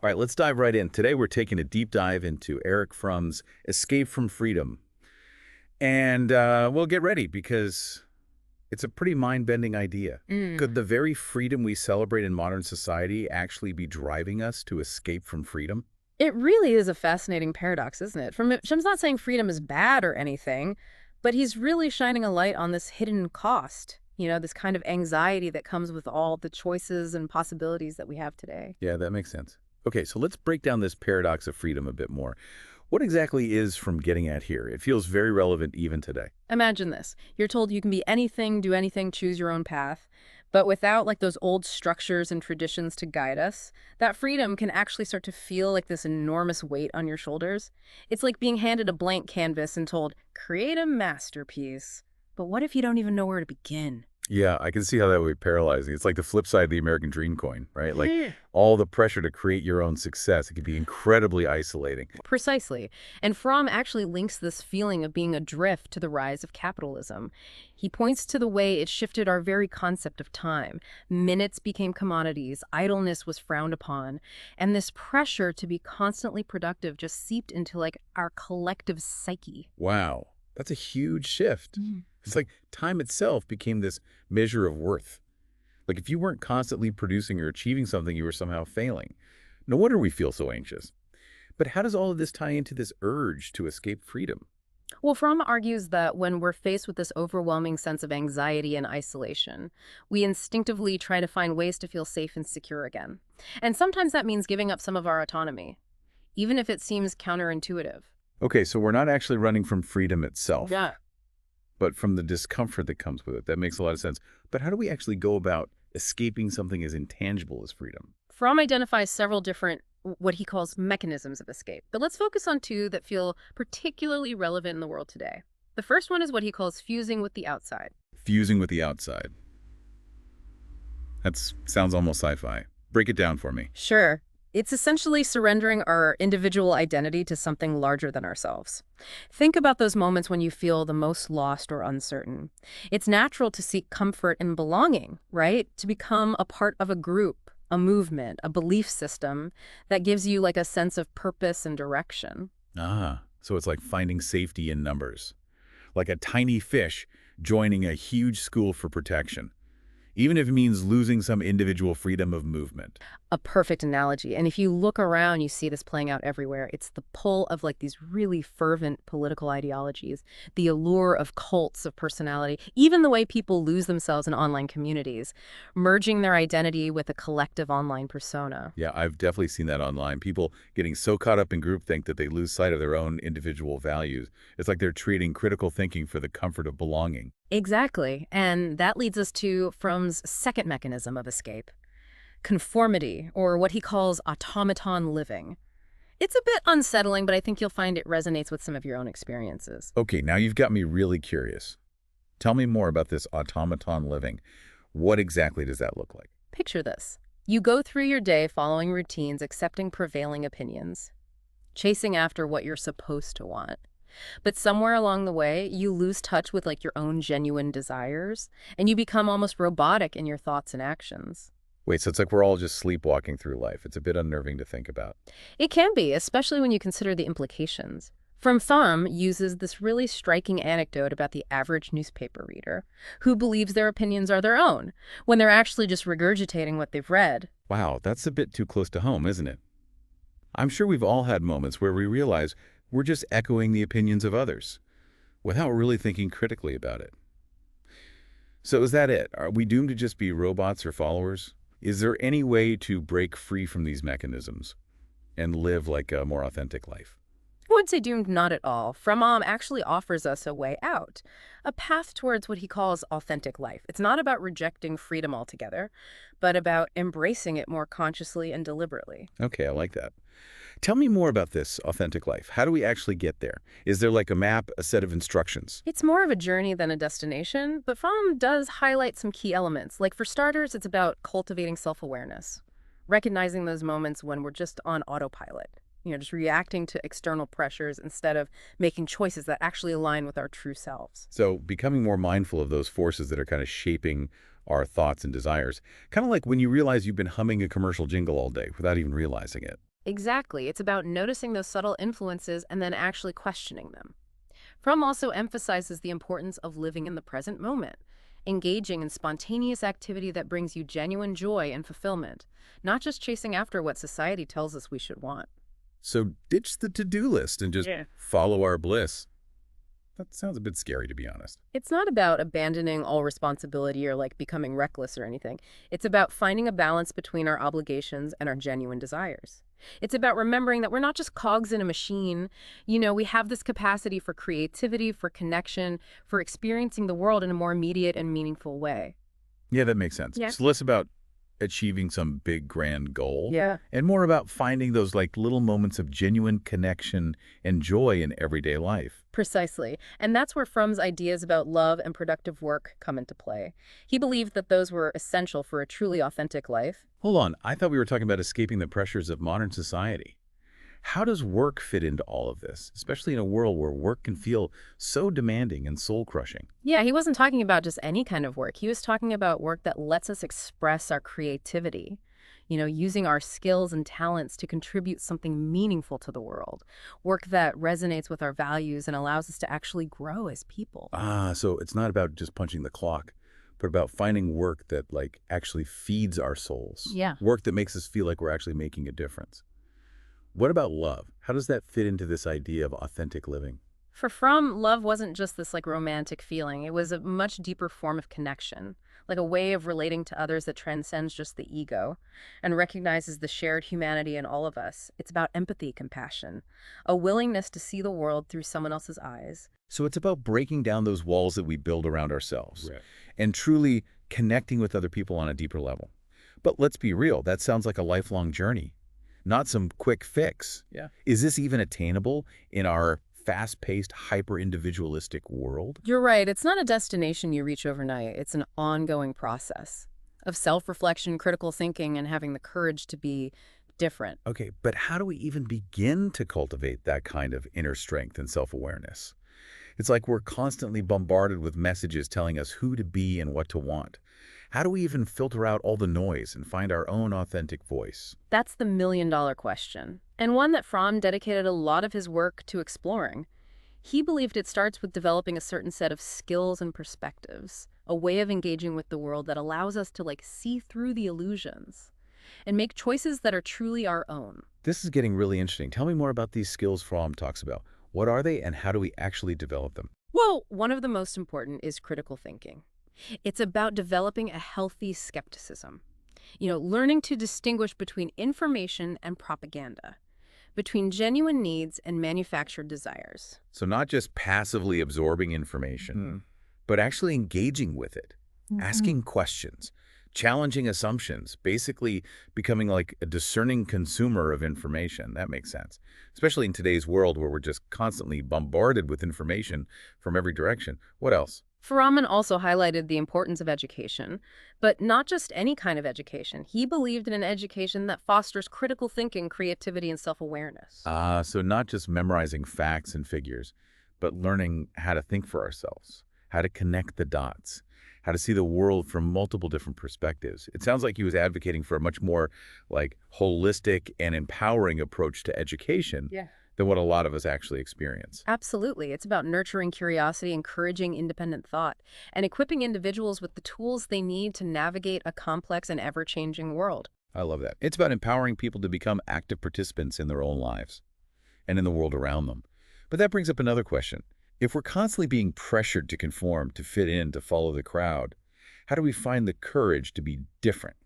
All right, let's dive right in. Today, we're taking a deep dive into Erich Fromm's Escape from Freedom. And we'll get ready because it's a pretty mind-bending idea. Mm. Could the very freedom we celebrate in modern society actually be driving us to escape from freedom? It really is a fascinating paradox, isn't it? Shem's not saying freedom is bad or anything, but he's really shining a light on this hidden cost, this kind of anxiety that comes with all the choices and possibilities that we have today. Yeah, that makes sense. Okay, so let's break down this paradox of freedom a bit more. What exactly is Fromm getting at here? It feels very relevant even today. Imagine this. You're told you can be anything, do anything, choose your own path. But without like those old structures and traditions to guide us, that freedom can actually start to feel like this enormous weight on your shoulders. It's like being handed a blank canvas and told, create a masterpiece. But what if you don't even know where to begin? Yeah, I can see how that would be paralyzing. It's like the flip side of the American dream coin, right? Like Yeah. all the pressure to create your own success. It can be incredibly isolating. Precisely. And Fromm actually links this feeling of being adrift to the rise of capitalism. He points to the way it shifted our very concept of time. Minutes became commodities, idleness was frowned upon, and this pressure to be constantly productive just seeped into like our collective psyche. Wow, that's a huge shift. It's like time itself became this measure of worth. Like if you weren't constantly producing or achieving something, you were somehow failing. No wonder we feel so anxious. But how does all of this tie into this urge to escape freedom? Well, Fromm argues that when we're faced with this overwhelming sense of anxiety and isolation, we instinctively try to find ways to feel safe and secure again. And sometimes that means giving up some of our autonomy, even if it seems counterintuitive. Okay, so we're not actually running from freedom itself, Yeah. but from the discomfort that comes with it. That makes a lot of sense. But how do we actually go about escaping something as intangible as freedom? Fromm identifies several different, what he calls mechanisms of escape. But let's focus on two that feel particularly relevant in the world today. The first one is what he calls fusing with the outside. Fusing with the outside. That sounds almost sci-fi. Break it down for me. Sure. It's essentially surrendering our individual identity to something larger than ourselves. Think about those moments when you feel the most lost or uncertain. It's natural to seek comfort in belonging, right? To become a part of a group, a movement, a belief system that gives you like a sense of purpose and direction. Ah, so it's like finding safety in numbers. Like a tiny fish joining a huge school for protection, even if it means losing some individual freedom of movement. A perfect analogy. And if you look around, you see this playing out everywhere. It's the pull of like these really fervent political ideologies, the allure of cults of personality, even the way people lose themselves in online communities, merging their identity with a collective online persona. Yeah, I've definitely seen that online. People getting so caught up in groupthink that they lose sight of their own individual values. It's like they're trading critical thinking for the comfort of belonging. Exactly. And that leads us to Fromm's second mechanism of escape, conformity, or what he calls automaton living. It's a bit unsettling, but I think you'll find it resonates with some of your own experiences. Okay, now you've got me really curious. Tell me more about this automaton living. What exactly does that look like? Picture this. You go through your day following routines, accepting prevailing opinions, chasing after what you're supposed to want. But somewhere along the way, you lose touch with like your own genuine desires, and you become almost robotic in your thoughts and actions. Wait, so it's like we're all just sleepwalking through life. It's a bit unnerving to think about. It can be, especially when you consider the implications. Thumb uses this really striking anecdote about the average newspaper reader who believes their opinions are their own when they're actually just regurgitating what they've read. Wow, that's a bit too close to home, isn't it? I'm sure we've all had moments where we realize we're just echoing the opinions of others without really thinking critically about it. So is that it? Are we doomed to just be robots or followers? Is there any way to break free from these mechanisms and live like a more authentic life? I would say doomed not at all. Fromm actually offers us a way out, a path towards what he calls authentic life. It's not about rejecting freedom altogether, but about embracing it more consciously and deliberately. Okay, I like that. Tell me more about this authentic life. How do we actually get there? Is there like a map, a set of instructions? It's more of a journey than a destination, but Fromm does highlight some key elements. Like for starters, it's about cultivating self-awareness, recognizing those moments when we're just on autopilot, just reacting to external pressures instead of making choices that actually align with our true selves. So becoming more mindful of those forces that are kind of shaping our thoughts and desires. Kind of like when you realize you've been humming a commercial jingle all day without even realizing it. Exactly. It's about noticing those subtle influences and then actually questioning them. Fromm also emphasizes the importance of living in the present moment, engaging in spontaneous activity that brings you genuine joy and fulfillment, not just chasing after what society tells us we should want. So ditch the to-do list and just Yeah. follow our bliss. That sounds a bit scary, to be honest. It's not about abandoning all responsibility or like becoming reckless or anything. It's about finding a balance between our obligations and our genuine desires. It's about remembering that we're not just cogs in a machine. We have this capacity for creativity, for connection, for experiencing the world in a more immediate and meaningful way. Yeah, that makes sense. Yeah. It's less about achieving some big grand goal Yeah. and more about finding those like little moments of genuine connection and joy in everyday life. Precisely. And that's where Fromm's ideas about love and productive work come into play. He believed that those were essential for a truly authentic life. Hold on, I thought we were talking about escaping the pressures of modern society. How does work fit into all of this, especially in a world where work can feel so demanding and soul-crushing? Yeah, he wasn't talking about just any kind of work. He was talking about work that lets us express our creativity, using our skills and talents to contribute something meaningful to the world. Work that resonates with our values and allows us to actually grow as people. Ah, so it's not about just punching the clock, but about finding work that like actually feeds our souls. Yeah. Work that makes us feel like we're actually making a difference. What about love? How does that fit into this idea of authentic living? For Fromm, love wasn't just this like romantic feeling. It was a much deeper form of connection, like a way of relating to others that transcends just the ego and recognizes the shared humanity in all of us. It's about empathy, compassion, a willingness to see the world through someone else's eyes. So it's about breaking down those walls that we build around ourselves Right. and truly connecting with other people on a deeper level. But let's be real, that sounds like a lifelong journey, not some quick fix. Yeah. Is this even attainable in our fast-paced, hyper-individualistic world? You're right. It's not a destination you reach overnight. It's an ongoing process of self-reflection, critical thinking, and having the courage to be different. Okay, but how do we even begin to cultivate that kind of inner strength and self-awareness? It's like we're constantly bombarded with messages telling us who to be and what to want. How do we even filter out all the noise and find our own authentic voice? That's the million-dollar question, and one that Fromm dedicated a lot of his work to exploring. He believed it starts with developing a certain set of skills and perspectives, a way of engaging with the world that allows us to see through the illusions and make choices that are truly our own. This is getting really interesting. Tell me more about these skills Fromm talks about. What are they and how do we actually develop them? Well, one of the most important is critical thinking. It's about developing a healthy skepticism, learning to distinguish between information and propaganda, between genuine needs and manufactured desires. So not just passively absorbing information, but actually engaging with it, asking questions, challenging assumptions, basically becoming like a discerning consumer of information. That makes sense, especially in today's world where we're just constantly bombarded with information from every direction. What else? Fromm also highlighted the importance of education, but not just any kind of education. He believed in an education that fosters critical thinking, creativity, and self-awareness. So not just memorizing facts and figures, but learning how to think for ourselves, how to connect the dots, how to see the world from multiple different perspectives. It sounds like he was advocating for a much more like holistic and empowering approach to education than what a lot of us actually experience. Absolutely. It's about nurturing curiosity, encouraging independent thought, and equipping individuals with the tools they need to navigate a complex and ever-changing world. I love that. It's about empowering people to become active participants in their own lives and in the world around them. But that brings up another question. If we're constantly being pressured to conform, to fit in, to follow the crowd, how do we find the courage to be different,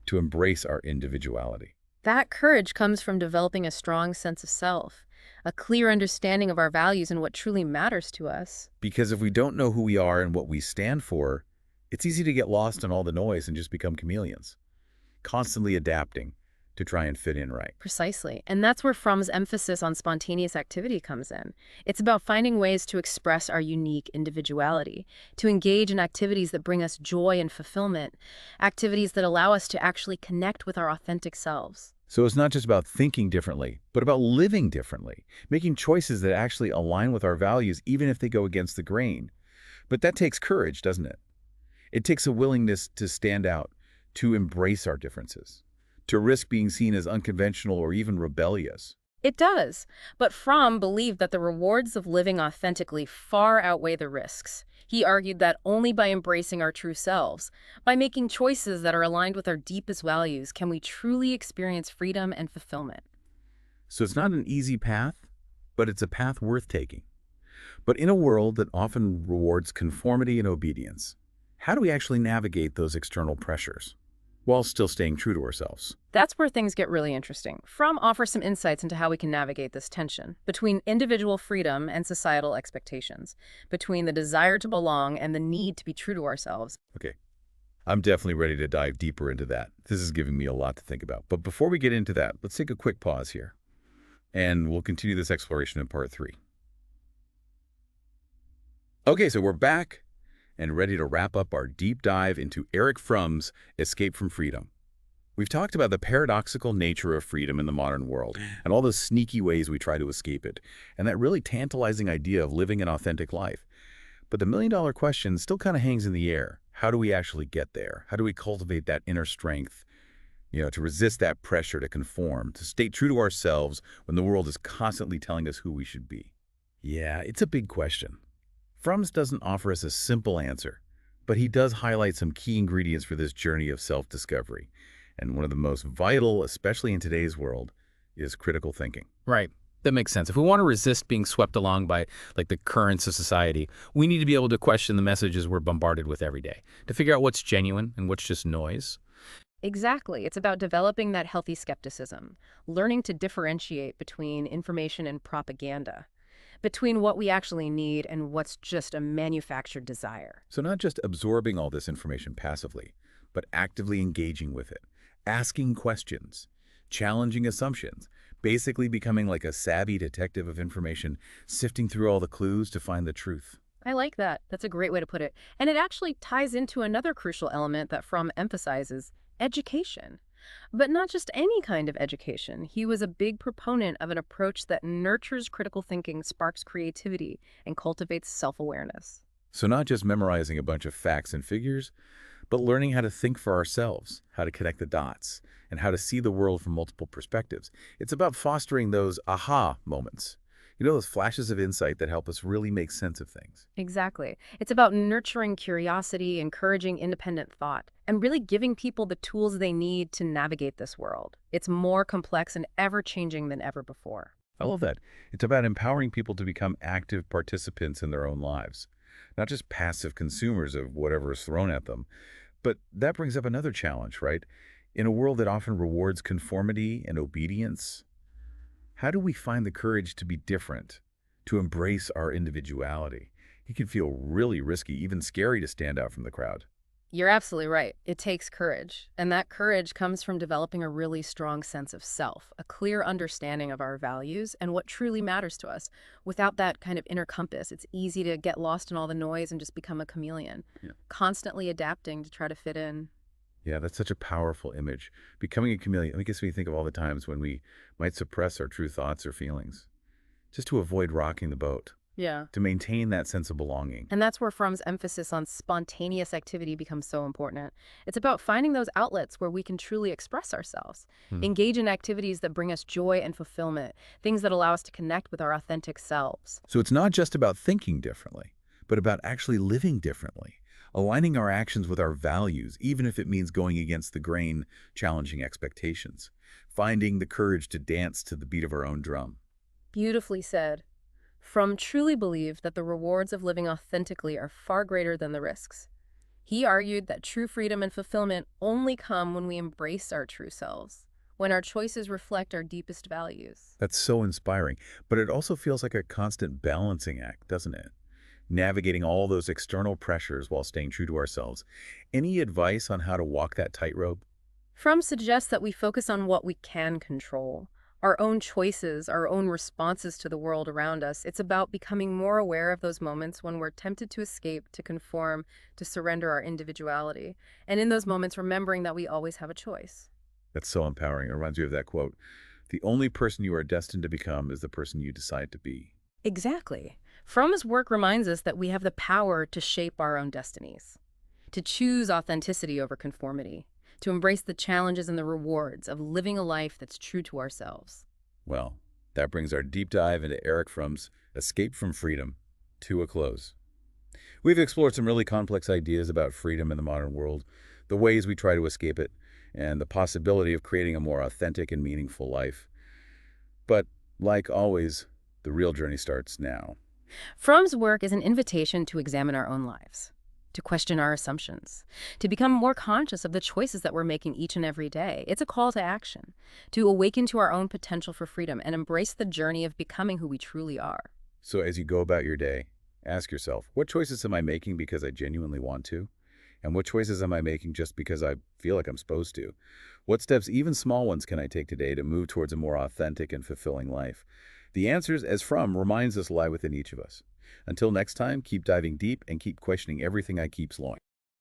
to embrace our individuality? That courage comes from developing a strong sense of self, a clear understanding of our values and what truly matters to us. Because if we don't know who we are and what we stand for, it's easy to get lost in all the noise and just become chameleons, constantly adapting to try and fit in right. Precisely. And that's where Fromm's emphasis on spontaneous activity comes in. It's about finding ways to express our unique individuality, to engage in activities that bring us joy and fulfillment, activities that allow us to actually connect with our authentic selves. So it's not just about thinking differently, but about living differently, making choices that actually align with our values, even if they go against the grain. But that takes courage, doesn't it? It takes a willingness to stand out, to embrace our differences, to risk being seen as unconventional or even rebellious. It does, but Fromm believed that the rewards of living authentically far outweigh the risks. He argued that only by embracing our true selves, by making choices that are aligned with our deepest values, can we truly experience freedom and fulfillment. So it's not an easy path, but it's a path worth taking. But in a world that often rewards conformity and obedience, how do we actually navigate those external pressures while still staying true to ourselves? That's where things get really interesting. Fromm offers some insights into how we can navigate this tension between individual freedom and societal expectations, between the desire to belong and the need to be true to ourselves. Okay, I'm definitely ready to dive deeper into that. This is giving me a lot to think about. But before we get into that, let's take a quick pause here, and we'll continue this exploration in part 3. Okay, so we're back and ready to wrap up our deep dive into Erich Fromm's Escape from Freedom. We've talked about the paradoxical nature of freedom in the modern world and all the sneaky ways we try to escape it, and that really tantalizing idea of living an authentic life. But the million-dollar question still kind of hangs in the air. How do we actually get there? How do we cultivate that inner strength, to resist that pressure to conform, to stay true to ourselves when the world is constantly telling us who we should be? Yeah, it's a big question. Fromm's doesn't offer us a simple answer, but he does highlight some key ingredients for this journey of self-discovery. And one of the most vital, especially in today's world, is critical thinking. Right. That makes sense. If we want to resist being swept along by the currents of society, we need to be able to question the messages we're bombarded with every day, to figure out what's genuine and what's just noise. Exactly. It's about developing that healthy skepticism, learning to differentiate between information and propaganda, between what we actually need and what's just a manufactured desire. So not just absorbing all this information passively, but actively engaging with it, asking questions, challenging assumptions, basically becoming like a savvy detective of information, sifting through all the clues to find the truth. I like that. That's a great way to put it. And it actually ties into another crucial element that Fromm emphasizes, education. But not just any kind of education. He was a big proponent of an approach that nurtures critical thinking, sparks creativity, and cultivates self-awareness. So not just memorizing a bunch of facts and figures, but learning how to think for ourselves, how to connect the dots, and how to see the world from multiple perspectives. It's about fostering those aha moments. Those flashes of insight that help us really make sense of things. Exactly. It's about nurturing curiosity, encouraging independent thought, and really giving people the tools they need to navigate this world. It's more complex and ever-changing than ever before. I love that. It's about empowering people to become active participants in their own lives, not just passive consumers of whatever is thrown at them. But that brings up another challenge, right? In a world that often rewards conformity and obedience, how do we find the courage to be different, to embrace our individuality? It can feel really risky, even scary to stand out from the crowd. You're absolutely right. It takes courage. And that courage comes from developing a really strong sense of self, a clear understanding of our values and what truly matters to us. Without that kind of inner compass, it's easy to get lost in all the noise and just become a chameleon, constantly adapting to try to fit in. Yeah, that's such a powerful image. Becoming a chameleon, it makes me think of all the times when we might suppress our true thoughts or feelings, just to avoid rocking the boat, Yeah. to maintain that sense of belonging. And that's where Fromm's emphasis on spontaneous activity becomes so important. It's about finding those outlets where we can truly express ourselves, engage in activities that bring us joy and fulfillment, things that allow us to connect with our authentic selves. So it's not just about thinking differently, but about actually living differently, aligning our actions with our values, even if it means going against the grain, challenging expectations, finding the courage to dance to the beat of our own drum. Beautifully said. Fromm truly believed that the rewards of living authentically are far greater than the risks. He argued that true freedom and fulfillment only come when we embrace our true selves, when our choices reflect our deepest values. That's so inspiring, but it also feels like a constant balancing act, doesn't it? Navigating all those external pressures while staying true to ourselves. Any advice on how to walk that tightrope? Fromm suggests that we focus on what we can control, our own choices, our own responses to the world around us. It's about becoming more aware of those moments when we're tempted to escape, to conform, to surrender our individuality. And in those moments, remembering that we always have a choice. That's so empowering. It reminds me of that quote. The only person you are destined to become is the person you decide to be. Exactly. Fromm's work reminds us that we have the power to shape our own destinies, to choose authenticity over conformity, to embrace the challenges and the rewards of living a life that's true to ourselves. Well, that brings our deep dive into Erich Fromm's Escape from Freedom to a close. We've explored some really complex ideas about freedom in the modern world, the ways we try to escape it, and the possibility of creating a more authentic and meaningful life. But, like always, the real journey starts now. Fromm's work is an invitation to examine our own lives, to question our assumptions, to become more conscious of the choices that we're making each and every day. It's a call to action, to awaken to our own potential for freedom and embrace the journey of becoming who we truly are. So as you go about your day, ask yourself, what choices am I making because I genuinely want to? And what choices am I making just because I feel like I'm supposed to? What steps, even small ones, can I take today to move towards a more authentic and fulfilling life? The answers, as Fromm reminds us, lie within each of us. Until next time, keep diving deep and keep questioning everything I keep slowing.